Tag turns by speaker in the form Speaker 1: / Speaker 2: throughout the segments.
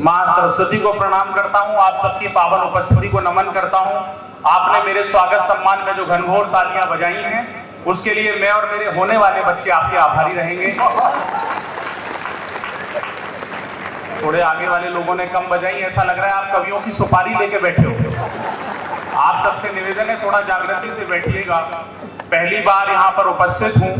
Speaker 1: माँ सरस्वती को प्रणाम करता हूँ, आप सबकी पावन उपस्थिति को नमन करता हूँ। आपने मेरे स्वागत सम्मान में जो घनघोर तालियां बजाई हैं, उसके लिए मैं और मेरे होने वाले बच्चे आपके आभारी रहेंगे। थोड़े आगे वाले लोगों ने कम बजाई, ऐसा लग रहा है आप कवियों की सुपारी लेके बैठे हो। आप सबसे निवेदन है, थोड़ा जागृति से बैठिएगा। पहली बार यहाँ पर उपस्थित हूँ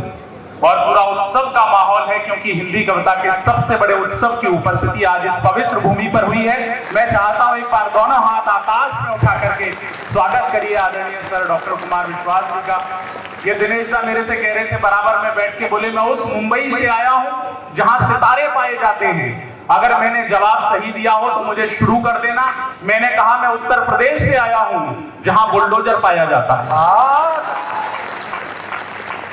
Speaker 1: और पूरा उत्सव का माहौल है, क्योंकि हिंदी कविता के सबसे बड़े उत्सव की उपस्थिति आज इस पवित्र भूमि पर हुई है। मैं चाहता हूँ एक बार दोनों हाथ आकाश में उठा करके स्वागत करिए आदरणीय सर डॉक्टर कुमार विश्वास जी का। ये दिनेश दा मेरे से कह रहे थे बराबर में बैठ के, बोले मैं उस मुंबई से आया हूँ जहाँ सितारे पाए जाते हैं। अगर मैंने जवाब सही दिया हो तो मुझे शुरू कर देना। मैंने कहा मैं उत्तर प्रदेश से आया हूँ जहाँ बुलडोजर पाया जाता है।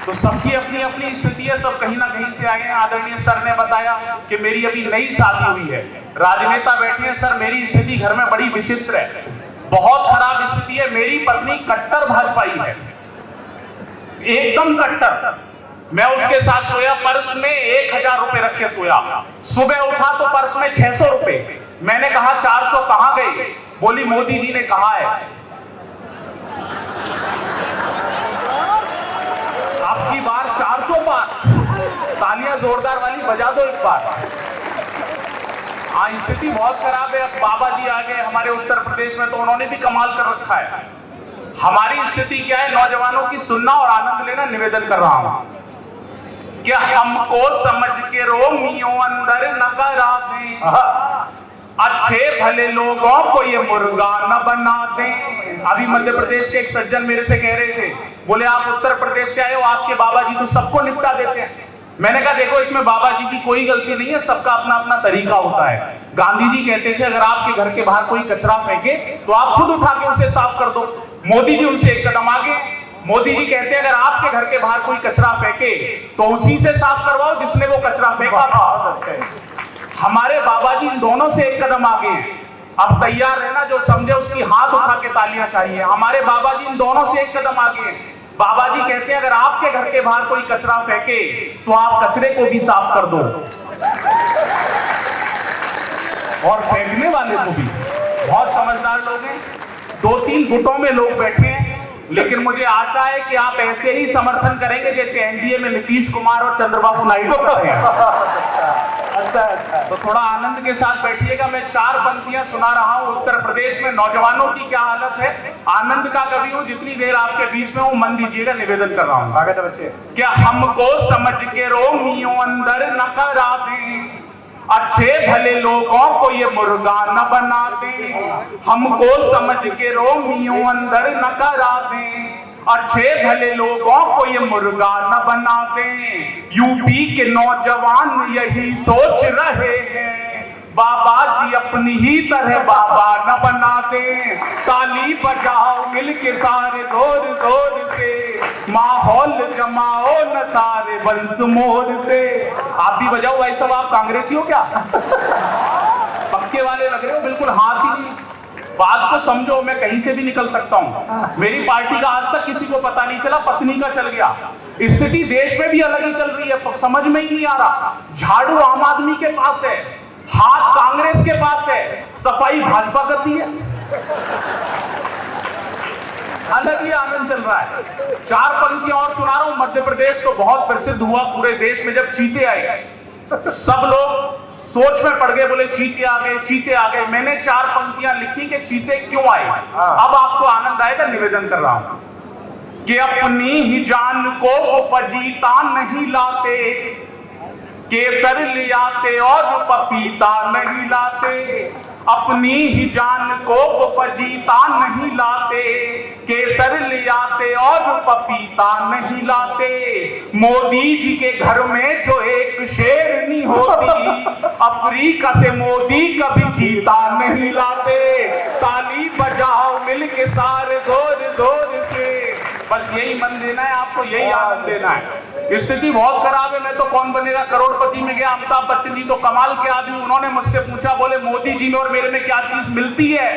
Speaker 1: तो सबकी अपनी अपनी स्थिति है, सब कहीं ना कहीं से आए हैं। आदरणीय सर ने बताया कि मेरी अभी नई शादी हुई है, राजनेता बैठे हैं। सर मेरी स्थिति घर में बड़ी विचित्र है, बहुत खराब स्थिति है। मेरी पत्नी कट्टर भाजपाई है, एकदम कट्टर। मैं उसके साथ सोया, पर्स में 1000 रुपए रख के सोया। सुबह उठा तो पर्स में 600 रुपए। मैंने कहा 400 कहां गए? बोली मोदी जी ने कहा है। आपकी बार 400 बार, तालियां जोरदार वाली बजा दो इस बार। हाँ, स्थिति बहुत खराब है। अब बाबा जी आ गए हमारे उत्तर प्रदेश में, तो उन्होंने भी कमाल कर रखा है। हमारी स्थिति क्या है? नौजवानों की सुनना और आनंद लेना निवेदन कर रहा हूं कि हमको समझ के रोमियो अंदर न करा दें, अच्छे भले लोगों को ये मुर्गा न बना दें। अभी मध्य प्रदेश के एक सज्जन मेरे से कह रहे थे, बोले आप उत्तर प्रदेश से आए हो, आपके बाबा जी तो सबको निपटा देते हैं। मैंने कहा देखो, इसमें बाबा जी की कोई गलती नहीं है, सबका अपना अपना तरीका होता है। गांधी जी कहते थे अगर आपके घर के बाहर कोई कचरा फेंके तो आप खुद उठा के उसे साफ कर दो। मोदी जी उनसे एक कदम आगे। मोदी जी कहते हैं अगर आपके घर के बाहर कोई कचरा फेंके तो उसी से साफ करवाओ जिसने वो कचरा फेंका था। हमारे बाबा जी इन दोनों से एक कदम आगे हैं। अब तैयार रहना, जो समझे उसकी हाथ उठा के तालियां चाहिए। हमारे बाबा जी इन दोनों से एक कदम आगे हैं। बाबा जी कहते हैं अगर आपके घर के बाहर कोई कचरा फेंके तो आप कचरे को भी साफ कर दो, और फेंकने वाले को भी। बहुत समझदार लोग हैं, 2-3 गुटों में लोग बैठे हैं, लेकिन मुझे आशा है कि आप ऐसे ही समर्थन करेंगे जैसे एनडीए में नीतीश कुमार और चंद्रबाबू नायडू करते हैं। अच्छा, तो थोड़ा आनंद के साथ बैठिएगा। मैं 4 पंक्तियां सुना रहा हूं। उत्तर प्रदेश में नौजवानों की क्या हालत है, आनंद का कवि हूं। जितनी देर आपके बीच में हूं, मन दीजिएगा, निवेदन कर रहा हूं। स्वागत है बच्चे। क्या हमको समझ के रोमियो अंदर न करा दें, अच्छे भले लोगों को ये मुर्गा न बना दे। हमको समझ के रोमियो अंदर न करा दे, अच्छे भले लोगों को ये मुर्गा न बना दे। यूपी के नौजवान यही सोच रहे हैं, बाबा जी अपनी ही तरह बाबा न बना दे। ताली बजाओ मिलके सारे जोर जोर से, माहौल जमाओ न सारे बंस मोर से। आप भी बजाओ भाई साहब, आप कांग्रेसी हो क्या? पक्के वाले लग रहे हो, बिल्कुल हाथ ही नहीं। बात को समझो, मैं कहीं से भी निकल सकता हूँ। मेरी पार्टी का आज तक किसी को पता नहीं चला, पत्नी का चल गया। स्थिति देश में भी अलग ही चल रही है, समझ में ही नहीं आ रहा। झाड़ू आम आदमी के पास है, हाथ कांग्रेस के पास है, सफाई भाजपा करती है। अलग ही आनंद चल रहा है। 4 पंक्तियां और सुना रहा हूं। मध्य प्रदेश तो बहुत प्रसिद्ध हुआ पूरे देश में जब चीते आए, सब लोग सोच में पड़ गए, बोले चीते आ गए, चीते आ गए। मैंने 4 पंक्तियां लिखी कि चीते क्यों आए। अब आपको आनंद आएगा, निवेदन कर रहा हूं कि अपनी ही जान को वो फजीता नहीं लाते, केसर ले आते और पपीता नहीं लाते। अपनी ही जान को वो फजीता नहीं लाते, केसर ले आते और पपीता नहीं लाते। मोदी जी के घर में जो एक शेरनी होती, अफ्रीका से मोदी कभी चीता नहीं लाते। ताली बजाओ मिलके सारे जोर जोर से, बस यही मन देना है आपको, यही आनंद देना है। स्थिति बहुत खराब है। मैं तो कौन बनेगा करोड़पति में गया, अमिताभ बच्चन जी तो कमाल के आदमी, उन्होंने मुझसे पूछा, बोले मोदी जी में और मेरे में क्या चीज मिलती है।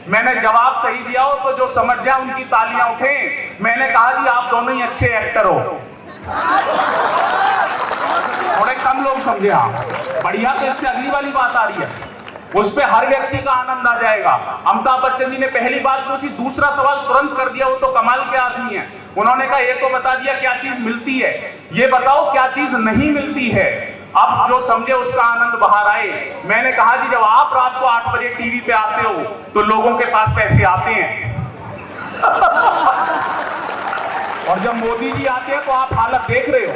Speaker 1: मैंने जवाब सही दिया हो तो जो समझ जाए उनकी तालियां उठें। मैंने कहा जी आप दोनों ही अच्छे एक्टर हो। थोड़े कम लोग समझे, हाँ बढ़िया। तो इससे अगली वाली बात आ रही है, उस पे हर व्यक्ति का आनंद आ जाएगा। अमिताभ बच्चन जी ने पहली बात पूछी, दूसरा सवाल तुरंत कर दिया, वो तो कमाल के आदमी है। उन्होंने कहा ये तो बता दिया क्या चीज मिलती है, ये बताओ क्या चीज नहीं मिलती है। अब जो समझे उसका आनंद बाहर आए। मैंने कहा जी जब आप रात को 8 बजे टीवी पे आते हो तो लोगों के पास पैसे आते हैं और जब मोदी जी आते हैं तो आप हालत देख रहे हो।